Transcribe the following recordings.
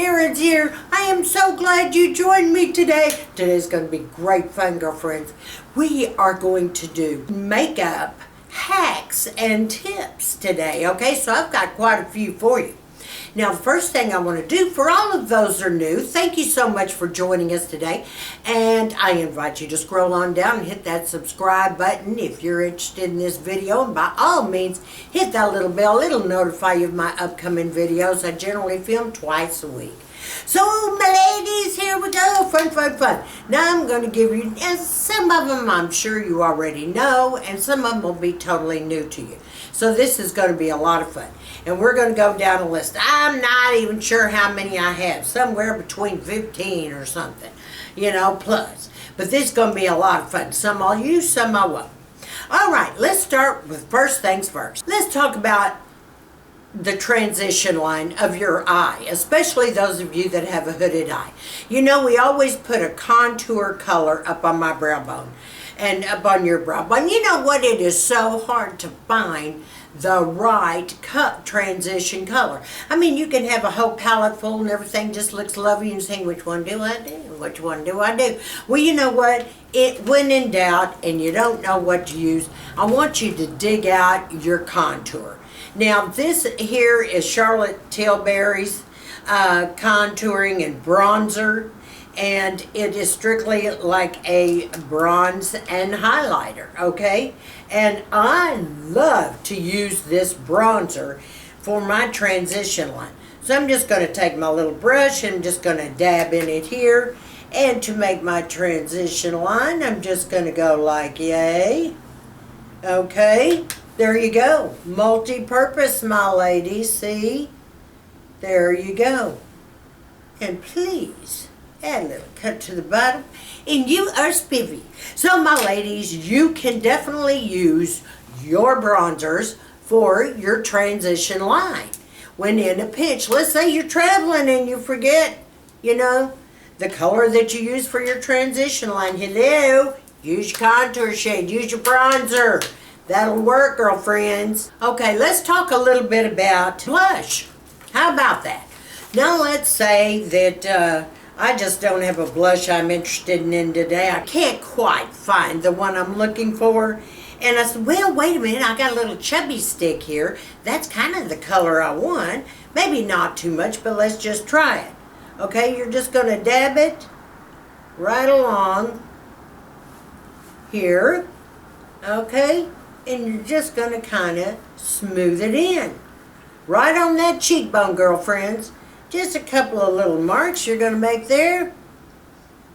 Sharon's here. I am so glad you joined me today. Today's going to be great fun, girlfriends. We are going to do makeup hacks and tips today, okay? So I've got quite a few for you. Now, the first thing I want to do, for all of those that are new, thank you so much for joining us today. And I invite you to scroll on down and hit that subscribe button if you're interested in this video. And by all means, hit that little bell. It'll notify you of my upcoming videos. I generally film twice a week. So, my ladies, here we go. Fun, fun, fun. Now, I'm going to give you, and some of them I'm sure you already know, and some of them will be totally new to you. So, this is going to be a lot of fun. And we're going to go down a list. I'm not even sure how many I have. Somewhere between 15 or something, you know, plus. But this is going to be a lot of fun. Some I'll use, some I won't. All right, let's start with first things first. Let's talk about the transition line of your eye, especially those of you that have a hooded eye. You know, we always put a contour color up on my brow bone and up on your brow bone. You know what? It is so hard to find the right transition color. I mean, you can have a whole palette full and everything just looks lovely and saying, which one do I do? Which one do I do? Well, you know what? When in doubt and you don't know what to use, I want you to dig out your contour. Now, this here is Charlotte Tilbury's contouring and bronzer, and it is strictly like a bronze and highlighter, okay? And I love to use this bronzer for my transition line. So I'm just going to take my little brush and I'm just going to dab in it here. And to make my transition line, I'm just going to go like yay. Okay, there you go. Multi-purpose, my ladies, see? There you go. And please add a little cut to the bottom, and you are spiffy. So, my ladies, you can definitely use your bronzers for your transition line when in a pinch. Let's say you're traveling and you forget, you know, the color that you use for your transition line. Hello, use your contour shade, use your bronzer. That'll work, girlfriends. Okay, let's talk a little bit about blush. How about that? Now, let's say that I just don't have a blush I'm interested in today. I can't quite find the one I'm looking for. And I said, well, wait a minute. I got a little chubby stick here. That's kind of the color I want. Maybe not too much, but let's just try it. Okay, you're just going to dab it right along here. Okay, and you're just going to kind of smooth it in. Right on that cheekbone, girlfriends. Just a couple of little marks you're going to make there.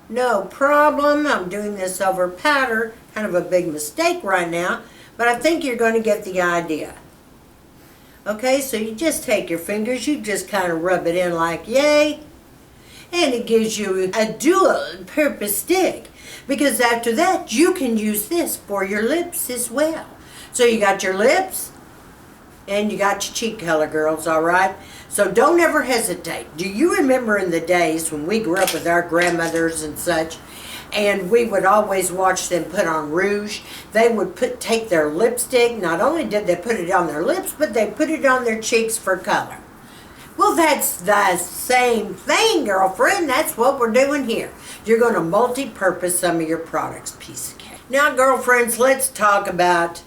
No problem. I'm doing this over powder. Kind of a big mistake right now, but I think you're going to get the idea. Okay, so you just take your fingers, you just kind of rub it in like yay, and it gives you a dual purpose stick, because after that you can use this for your lips as well. So you got your lips and you got your cheek color, girls, all right? So don't ever hesitate. Do you remember in the days when we grew up with our grandmothers and such, and we would always watch them put on rouge? They would take their lipstick. Not only did they put it on their lips, but they put it on their cheeks for color. Well, that's the same thing, girlfriend. That's what we're doing here. You're going to multi-purpose some of your products, piece of cake. Now, girlfriends, let's talk about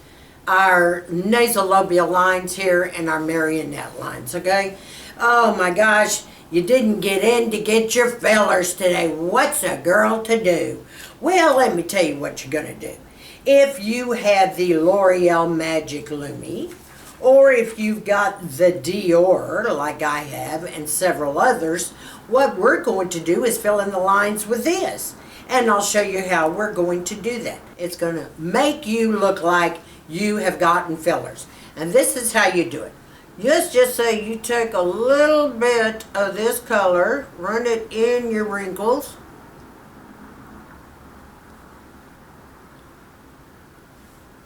our nasolabial lines here and our marionette lines, okay? Oh my gosh, you didn't get in to get your fillers today. What's a girl to do? Well, let me tell you what you're going to do. If you have the L'Oreal Magic Lumie, or if you've got the Dior, like I have, and several others, what we're going to do is fill in the lines with this. And I'll show you how we're going to do that. It's going to make you look like you have gotten fillers. And this is how you do it. Just say you take a little bit of this color, run it in your wrinkles,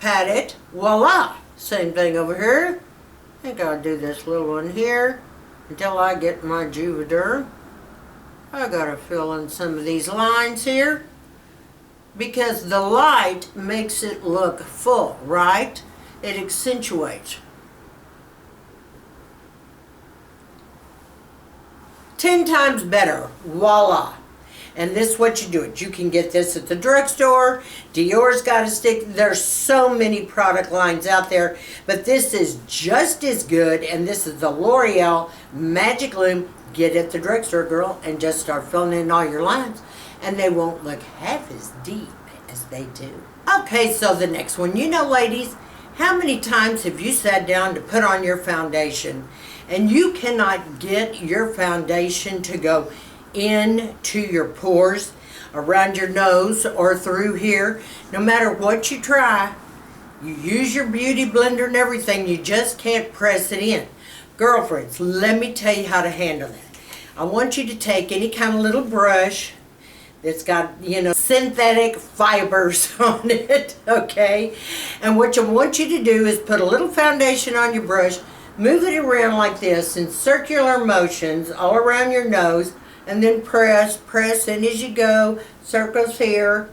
pat it, voila. Same thing over here. I think I'll do this little one here until I get my Juvederm. I gotta fill in some of these lines here because the light makes it look full, right? It accentuates. 10 times better. Voila. And this is what you do it. You can get this at the drugstore. Dior's got a stick. There's so many product lines out there, but this is just as good. And this is the L'Oreal Magic Loom. Get it at the drugstore, girl, and just start filling in all your lines, and they won't look half as deep as they do. Okay, so the next one. You know, ladies, how many times have you sat down to put on your foundation and you cannot get your foundation to go into your pores, around your nose, or through here? No matter what you try, you use your beauty blender and everything, you just can't press it in. Girlfriends, let me tell you how to handle that. I want you to take any kind of little brush that's got, you know, synthetic fibers on it, okay? And what I want you to do is put a little foundation on your brush, move it around like this in circular motions all around your nose, and then press in as you go, circles here,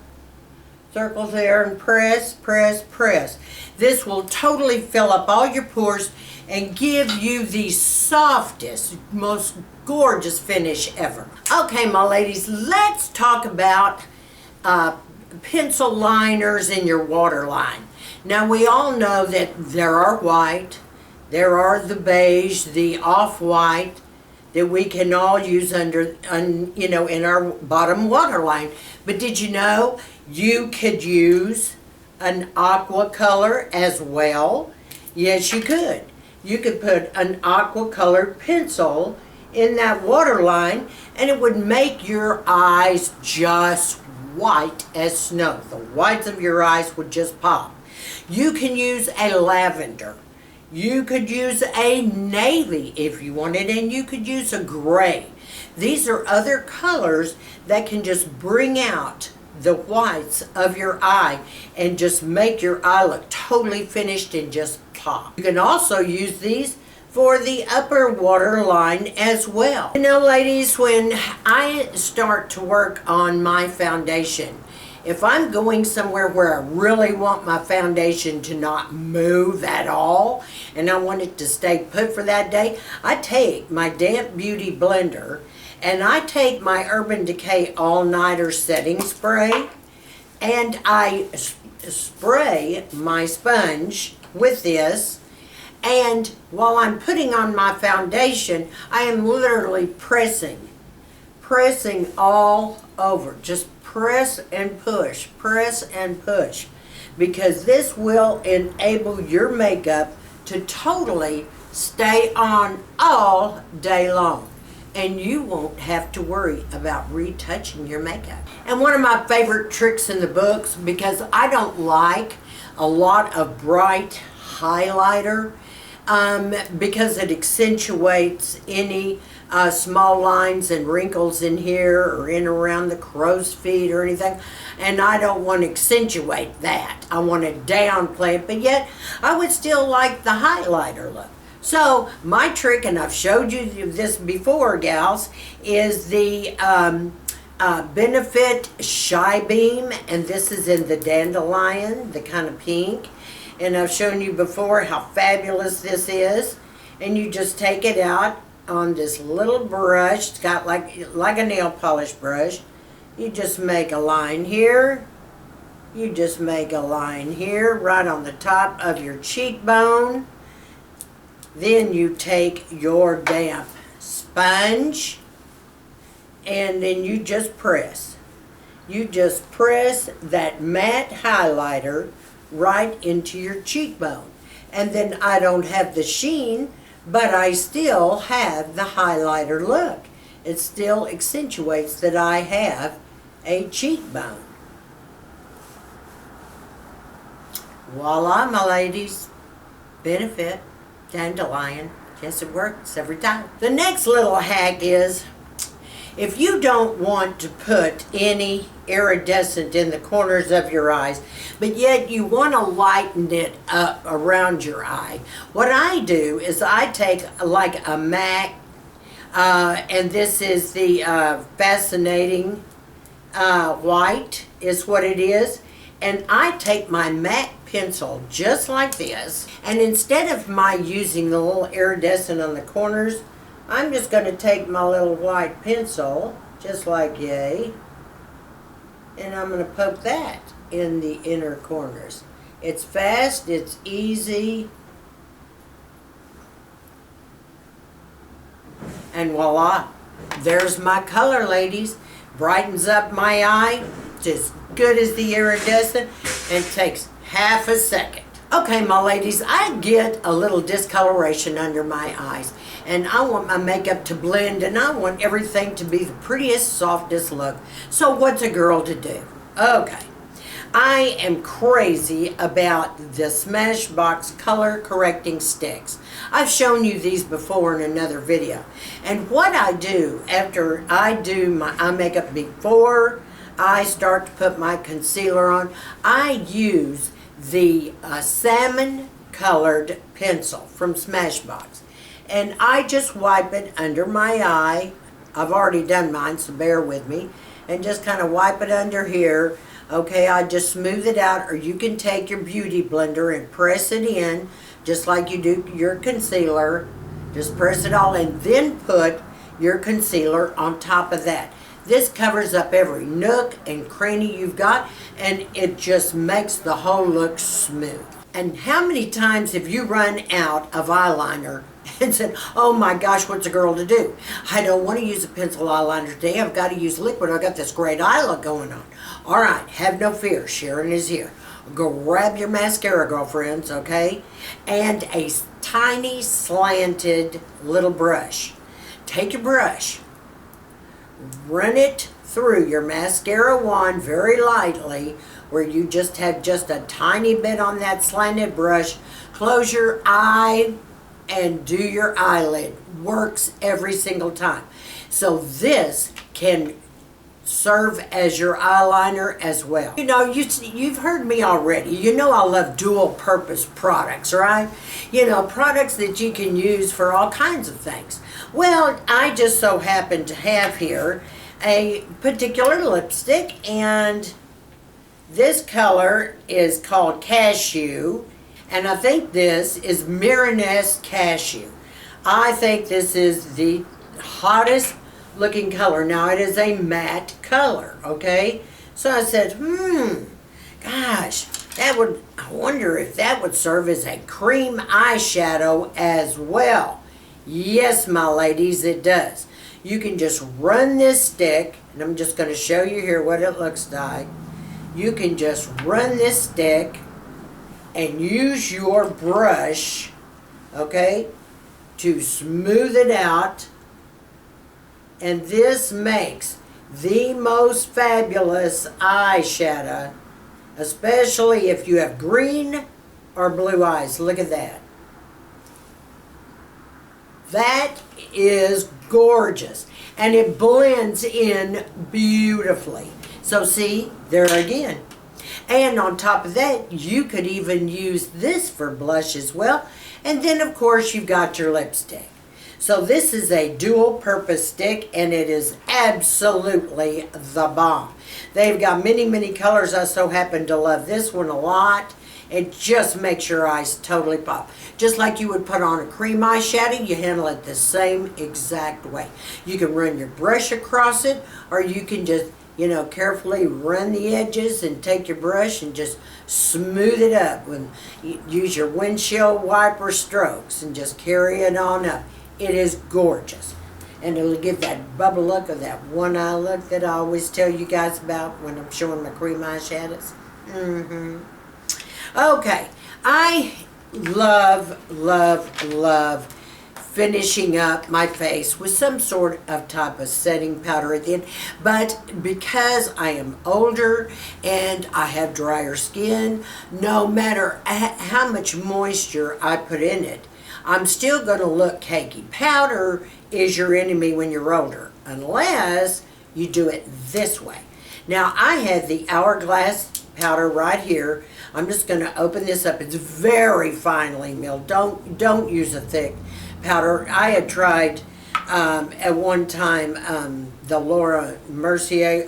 circles there, and press, press, press. This will totally fill up all your pores and give you the softest, most gorgeous finish ever. Okay, my ladies, let's talk about pencil liners in your waterline. Now, we all know that there are white, there are the beige, the off-white, that we can all use you know, in our bottom waterline. But did you know you could use an aqua color as well? Yes, you could. You could put an aqua colored pencil in that waterline, and it would make your eyes just white as snow. The whites of your eyes would just pop. You can use a lavender. You could use a navy if you wanted, and you could use a gray. These are other colors that can just bring out the whites of your eye and just make your eye look totally finished and just pop. You can also use these for the upper waterline as well. You know, ladies, when I start to work on my foundation, if I'm going somewhere where I really want my foundation to not move at all, and I want it to stay put for that day, I take my damp beauty blender and I take my Urban Decay All-Nighter setting spray, and I spray my sponge with this, and while I'm putting on my foundation, I am literally pressing all over. Just press and push, because this will enable your makeup to totally stay on all day long, and you won't have to worry about retouching your makeup. And one of my favorite tricks in the books, because I don't like a lot of bright highlighter, because it accentuates any small lines and wrinkles in here or in around the crow's feet or anything, and I don't want to accentuate that. I want to downplay it, but yet I would still like the highlighter look. So my trick, and I've showed you this before, gals, is the Benefit Shy Beam, and this is in the Dandelion, the kind of pink. And I've shown you before how fabulous this is. And you just take it out on this little brush. It's got like a nail polish brush. You just make a line here. You just make a line here, right on the top of your cheekbone. Then you take your damp sponge, and then you just press. You just press that matte highlighter right into your cheekbone. And then I don't have the sheen, but I still have the highlighter look. It still accentuates that I have a cheekbone. Voila, my ladies. Benefit Dandelion. Yes, it works every time. The next little hack is, if you don't want to put any iridescent in the corners of your eyes, but yet you want to lighten it up around your eye, what I do is I take like a MAC, and this is the Fascinating White is what it is, and I take my MAC pencil just like this, and instead of my using the little iridescent on the corners, I'm just going to take my little white pencil, just like yay, and I'm going to poke that in the inner corners. It's fast, it's easy, and voila, there's my color, ladies. Brightens up my eye, just good as the iridescent, and takes half a second. Okay, my ladies, I get a little discoloration under my eyes, and I want my makeup to blend, and I want everything to be the prettiest, softest look. So what's a girl to do? Okay, I am crazy about the Smashbox color correcting sticks. I've shown you these before in another video. And what I do after I do my eye makeup, before I start to put my concealer on, I use the salmon colored pencil from Smashbox. And I just wipe it under my eye. I've already done mine, so bear with me. And just kind of wipe it under here. Okay, I just smooth it out, or you can take your beauty blender and press it in, just like you do your concealer. Just press it all and then put your concealer on top of that. This covers up every nook and cranny you've got, and it just makes the whole look smooth. And how many times have you run out of eyeliner and said, oh my gosh, what's a girl to do? I don't want to use a pencil eyeliner today. I've got to use liquid. I've got this great eye look going on. All right, have no fear. Sharon is here. Grab your mascara, girlfriends, okay? And a tiny slanted little brush. Take your brush, run it through your mascara wand very lightly, where you just have just a tiny bit on that slanted brush. Close your eye and do your eyelid. Works every single time. So this can serve as your eyeliner as well. You know, you've heard me already. You know I love dual purpose products, right? You know, products that you can use for all kinds of things. Well, I just so happen to have here a particular lipstick, and this color is called Cashew, and I think this is Miraness Cashew. I think this is the hottest looking color. Now it is a matte color, okay? So I said, gosh, I wonder if that would serve as a cream eyeshadow as well. Yes, my ladies, it does. You can just run this stick, and I'm just going to show you here what it looks like. You can just run this stick and use your brush, okay, to smooth it out. And this makes the most fabulous eyeshadow, especially if you have green or blue eyes. Look at that. That is gorgeous, and it blends in beautifully. So see, there again. And on top of that, you could even use this for blush as well. And then of course you've got your lipstick. So this is a dual purpose stick, and it is absolutely the bomb. They've got many, many colors. I so happen to love this one a lot. It just makes your eyes totally pop. Just like you would put on a cream eyeshadow, you handle it the same exact way. You can run your brush across it, or you can just, you know, carefully run the edges and take your brush and just smooth it up. Use your windshield wiper strokes and just carry it on up. It is gorgeous. And it'll give that bubble look, or that one eye look that I always tell you guys about when I'm showing my cream eyeshadows. Okay, I love, love, love finishing up my face with some sort of type of setting powder at the end. But because I am older and I have drier skin, no matter how much moisture I put in it, I'm still going to look cakey. Powder is your enemy when you're older, unless you do it this way. Now, I have the Hourglass powder right here. I'm just going to open this up. It's very finely milled. Don't use a thick powder. I had tried at one time the Laura Mercier.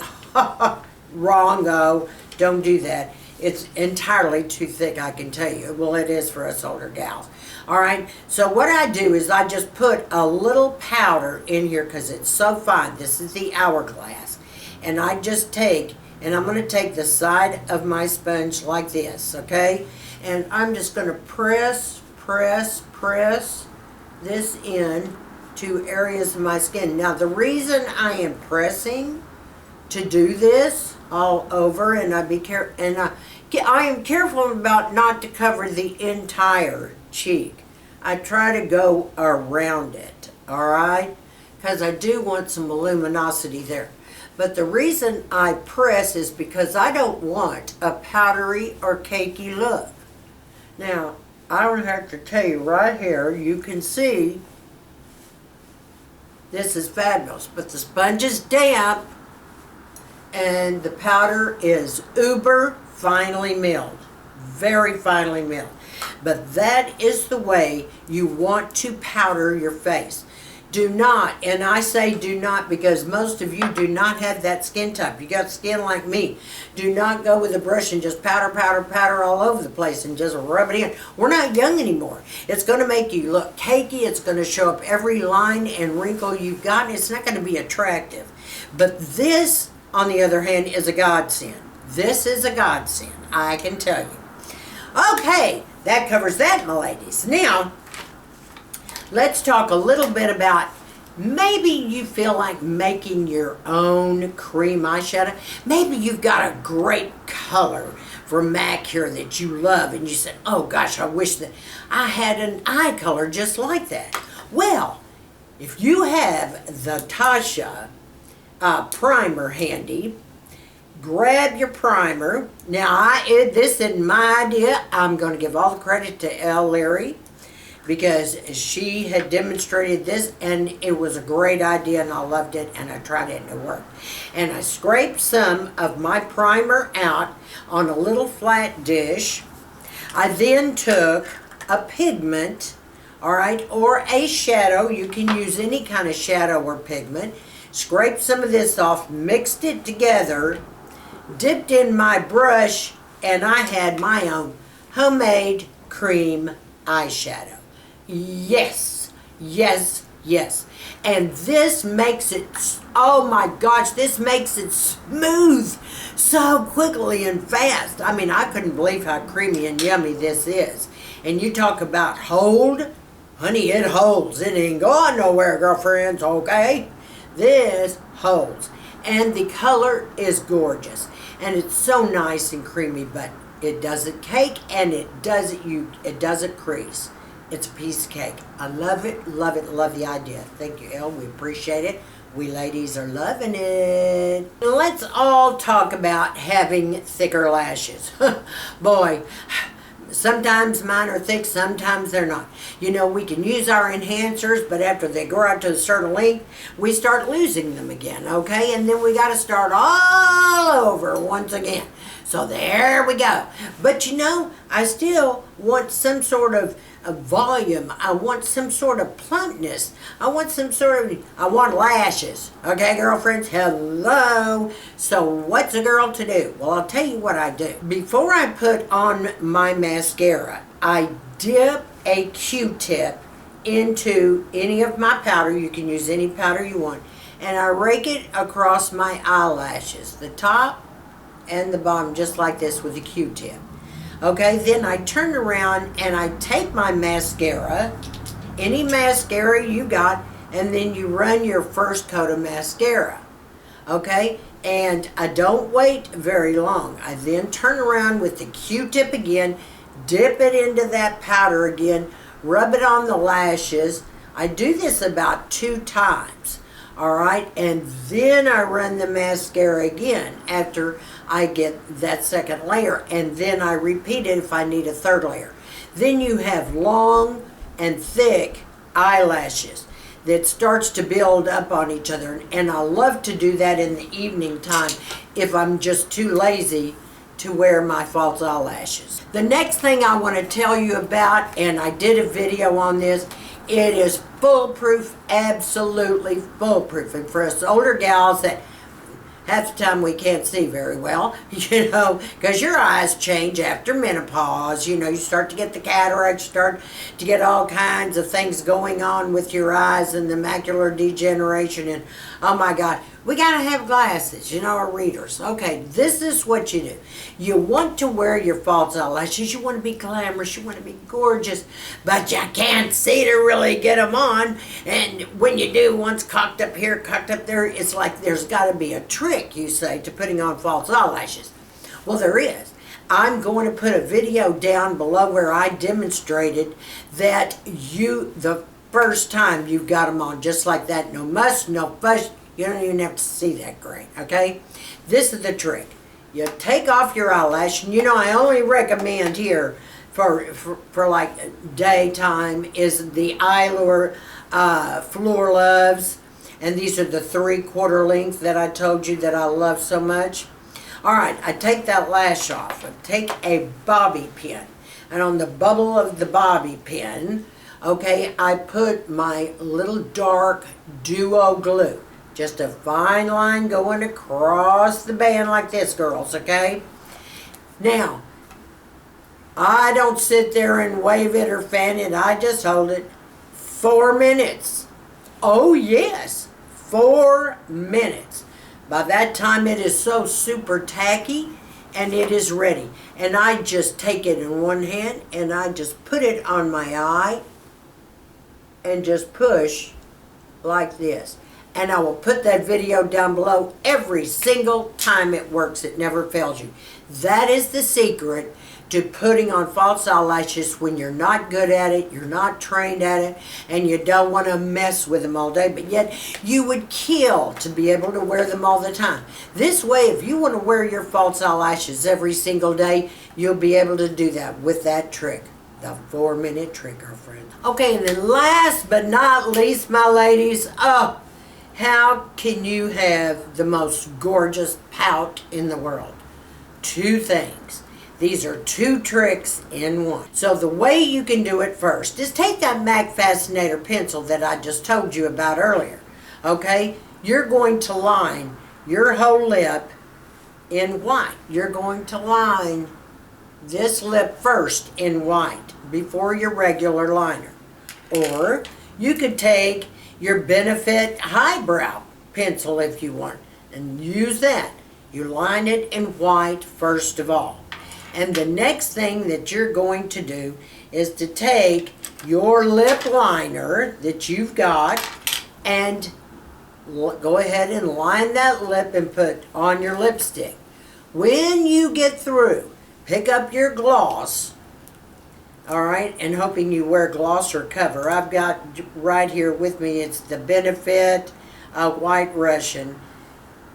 Wrongo. Don't do that. It's entirely too thick, I can tell you. Well, it is for us older gals. All right, so what I do is I just put a little powder in here because it's so fine. This is the Hourglass. And I just take, and I'm going to take the side of my sponge like this, okay? And I'm just going to press this in to areas of my skin. Now, the reason I am pressing to do this all over, and I am careful about not to cover the entire cheek. I try to go around it, all right? Because I do want some luminosity there. But the reason I press is because I don't want a powdery or cakey look. Now, I don't have to tell you right here, you can see this is fabulous, but the sponge is damp and the powder is uber finely milled, very finely milled. But that is the way you want to powder your face. Do not, and I say do not because most of you do not have that skin type. You got skin like me. Do not go with a brush and just powder all over the place and just rub it in. We're not young anymore. It's going to make you look cakey. It's going to show up every line and wrinkle you've got. It's not going to be attractive. But this, on the other hand, is a godsend. This is a godsend, I can tell you. Okay, that covers that, my ladies. Now, let's talk a little bit about maybe you feel like making your own cream eyeshadow. Maybe you've got a great color from MAC here that you love and you said, oh gosh, I wish that I had an eye color just like that. Well, if you have the Tatcha Primer handy, grab your primer. Now, this isn't my idea. I'm going to give all the credit to Elle, Leary, because she had demonstrated this and it was a great idea and I loved it and I tried it and it worked. And I scraped some of my primer out on a little flat dish. I then took a pigment, all right, or a shadow. You can use any kind of shadow or pigment. Scraped some of this off, mixed it together, dipped in my brush, and I had my own homemade cream eyeshadow. Yes, yes, yes. And this makes it, oh my gosh, this makes it smooth so quickly and fast. I mean, I couldn't believe how creamy and yummy this is. And you talk about hold, honey, it holds. It ain't going nowhere, girlfriends, okay? This holds. And the color is gorgeous. And it's so nice and creamy, but it doesn't cake and it doesn't crease. It's a piece of cake. I love it, love the idea. Thank you, Elle. We appreciate it. We ladies are loving it. Let's all talk about having thicker lashes. Boy, sometimes mine are thick, sometimes they're not. You know, we can use our enhancers, but after they grow out to a certain length, we start losing them again, okay? And then we got to start all over once again. So there we go. But you know, I still want some sort of volume. I want some sort of plumpness. I want lashes. Okay, girlfriends? Hello. So what's a girl to do? Well, I'll tell you what I do. Before I put on my mascara, I dip a Q-tip into any of my powder. You can use any powder you want. And I rake it across my eyelashes, the top and the bottom, just like this with a Q-tip. Okay, then I turn around and I take my mascara, any mascara you got, and then you run your first coat of mascara. Okay, and I don't wait very long. I then turn around with the Q-tip again, dip it into that powder again, rub it on the lashes. I do this about 2 times. All right, and then I run the mascara again after I get that second layer, and then I repeat it if I need a third layer. Then you have long and thick eyelashes that starts to build up on each other, and I love to do that in the evening time if I'm just too lazy to wear my false eyelashes. The next thing I want to tell you about, and I did a video on this, it is foolproof, absolutely foolproof. And for us older gals that half the time we can't see very well, because your eyes change after menopause. You start to get the cataracts, start to get all kinds of things going on with your eyes and the macular degeneration. And oh my God, we got to have glasses, or readers. Okay, this is what you do. You want to wear your false eyelashes. You want to be glamorous. You want to be gorgeous, but you can't see to really get them on. And when you do, one's cocked up here, cocked up there, it's like there's got to be a trick, you say, to putting on false eyelashes. Well, there is. I'm going to put a video down below where I demonstrated that the first time you've got them on, just like that, no muss, no fuss. You don't even have to see that great, okay? This is the trick. You take off your eyelash, and I only recommend here for like daytime is the Eylure Fleur Loves, and these are the 3/4 length that I told you that I love so much. All right, I take that lash off. I take a bobby pin, and on the bubble of the bobby pin, okay, I put my little dark duo glue. Just a fine line going across the band like this, girls, okay? Now, I don't sit there and wave it or fan it. I just hold it 4 minutes. Oh, yes, 4 minutes. By that time, it is so super tacky, and it is ready. And I just take it in one hand, and I just put it on my eye, and just push like this. And I will put that video down below every single time it works. It never fails you. That is the secret to putting on false eyelashes when you're not good at it, you're not trained at it, and you don't want to mess with them all day, but yet you would kill to be able to wear them all the time. This way, if you want to wear your false eyelashes every single day, you'll be able to do that with that trick. The 4-minute trick, girlfriend. Okay, and then last but not least, my ladies, how can you have the most gorgeous pout in the world? 2 things. These are 2 tricks in one. So the way you can do it first is take that MAC Fascinator pencil that I just told you about earlier. Okay? You're going to line your whole lip in white. You're going to line this lip first in white before your regular liner. Or you could take your Benefit Highbrow pencil if you want and use that. You line it in white first of all. And the next thing that you're going to do is to take your lip liner that you've got and go ahead and line that lip and put on your lipstick. When you get through, pick up your gloss, all right, and hoping you wear gloss or cover. I've got right here with me, it's the Benefit White Russian.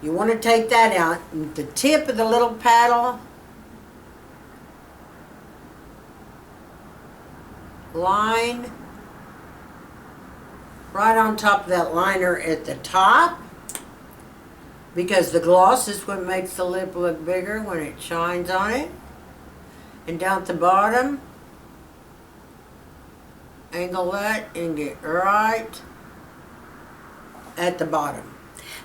You want to take that out, and the tip of the little paddle, line right on top of that liner at the top, because the gloss is what makes the lip look bigger when it shines on it. And down at the bottom, angle that and get right at the bottom.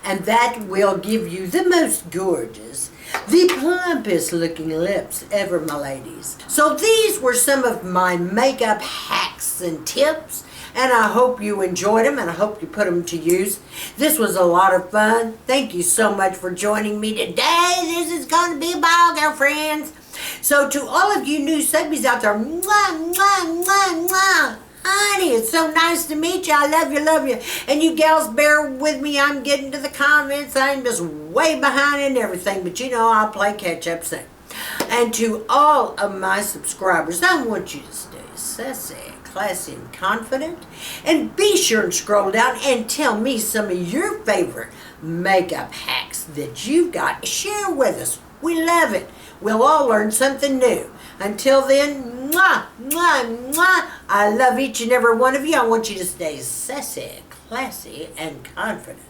And that will give you the most gorgeous, the plumpest looking lips ever, my ladies. So these were some of my makeup hacks and tips, and I hope you enjoyed them, and I hope you put them to use. This was a lot of fun. Thank you so much for joining me today. This is going to be a ball, girlfriends. So to all of you new subbies out there, mwah, mwah, mwah, mwah. Honey, it's so nice to meet you. I love you, love you. And you gals bear with me. I'm getting to the comments. I'm just way behind and everything. But I'll play catch up soon. And to all of my subscribers, I want you to stay sassy, classy, and confident. And be sure and scroll down and tell me some of your favorite makeup hacks that you've got. Share with us. We love it. We'll all learn something new. Until then, mwah, mwah, mwah. I love each and every one of you. I want you to stay sassy, classy, and confident.